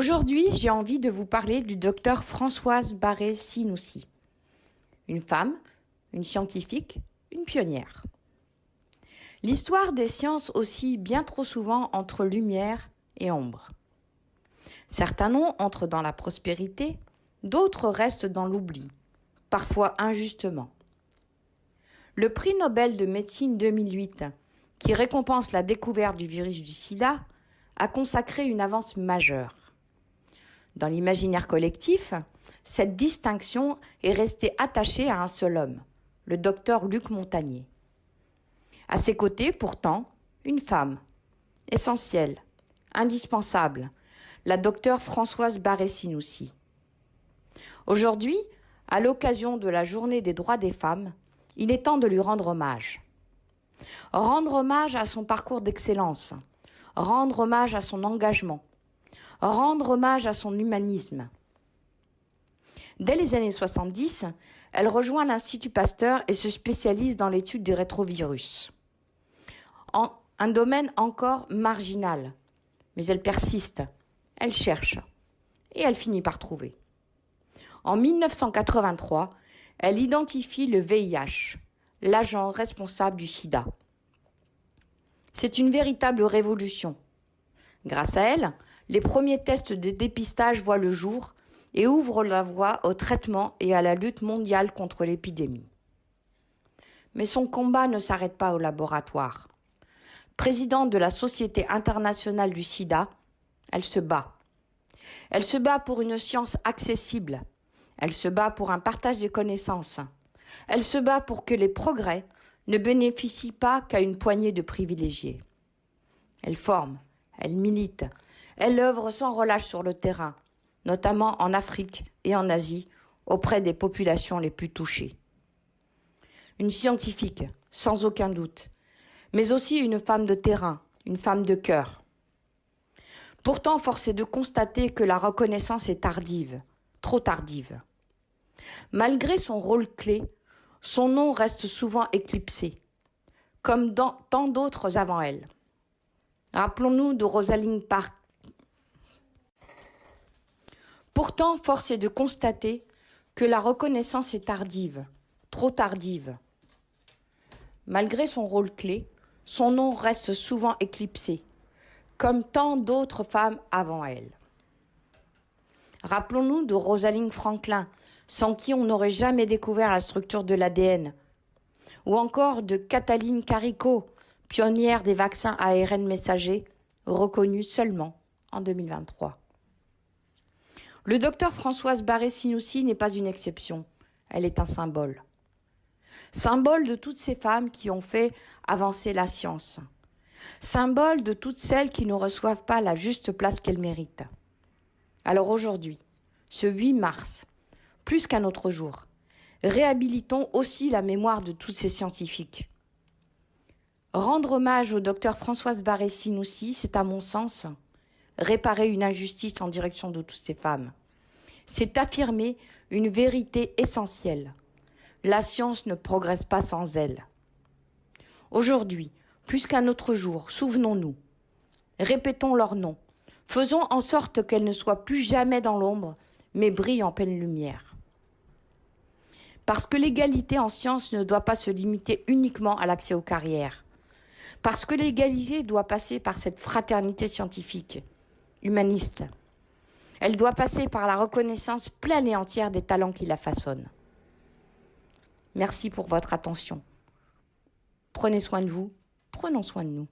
Aujourd'hui, j'ai envie de vous parler du docteur Françoise Barré-Sinoussi. Une femme, une scientifique, une pionnière. L'histoire des sciences oscille bien trop souvent entre lumière et ombre. Certains noms entrent dans la prospérité, d'autres restent dans l'oubli, parfois injustement. Le prix Nobel de médecine 2008, qui récompense la découverte du virus du sida, a consacré une avance majeure. Dans l'imaginaire collectif, cette distinction est restée attachée à un seul homme, le docteur Luc Montagnier. À ses côtés, pourtant, une femme, essentielle, indispensable, la docteure Françoise Barré-Sinoussi. Aujourd'hui, à l'occasion de la Journée des droits des femmes, il est temps de lui rendre hommage. Rendre hommage à son parcours d'excellence, rendre hommage à son engagement, rendre hommage à son humanisme. Dès les années 70, elle rejoint l'Institut Pasteur et se spécialise dans l'étude des rétrovirus. Un domaine encore marginal, mais elle persiste, elle cherche, et elle finit par trouver. En 1983, elle identifie le VIH, l'agent responsable du sida. C'est une véritable révolution. Grâce à elle, les premiers tests de dépistage voient le jour et ouvrent la voie au traitement et à la lutte mondiale contre l'épidémie. Mais son combat ne s'arrête pas au laboratoire. Présidente de la Société internationale du sida, elle se bat. Elle se bat pour une science accessible. Elle se bat pour un partage des connaissances. Elle se bat pour que les progrès ne bénéficient pas qu'à une poignée de privilégiés. Elle forme, elle milite, elle œuvre sans relâche sur le terrain, notamment en Afrique et en Asie, auprès des populations les plus touchées. Une scientifique, sans aucun doute, mais aussi une femme de terrain, une femme de cœur. Pourtant, force est de constater que la reconnaissance est tardive, trop tardive. Malgré son rôle clé, son nom reste souvent éclipsé, comme dans tant d'autres avant elle. Rappelons-nous de Rosalind Parks. Pourtant, force est de constater que la reconnaissance est tardive, trop tardive. Malgré son rôle clé, son nom reste souvent éclipsé, comme tant d'autres femmes avant elle. Rappelons-nous de Rosalind Franklin, sans qui on n'aurait jamais découvert la structure de l'ADN, ou encore de Katalin Karikó, pionnière des vaccins ARN messagers, reconnue seulement en 2023. Le docteur Françoise Barré-Sinoussi n'est pas une exception, elle est un symbole. Symbole de toutes ces femmes qui ont fait avancer la science. Symbole de toutes celles qui ne reçoivent pas la juste place qu'elles méritent. Alors aujourd'hui, ce 8 mars, plus qu'un autre jour, réhabilitons aussi la mémoire de tous ces scientifiques. Rendre hommage au docteur Françoise Barré-Sinoussi, c'est à mon sens réparer une injustice en direction de toutes ces femmes. C'est affirmer une vérité essentielle. La science ne progresse pas sans elle. Aujourd'hui, plus qu'un autre jour, souvenons-nous. Répétons leurs noms. Faisons en sorte qu'elles ne soient plus jamais dans l'ombre, mais brillent en pleine lumière. Parce que l'égalité en sciences ne doit pas se limiter uniquement à l'accès aux carrières. Parce que l'égalité doit passer par cette fraternité scientifique, humaniste. Elle doit passer par la reconnaissance pleine et entière des talents qui la façonnent. Merci pour votre attention. Prenez soin de vous, prenons soin de nous.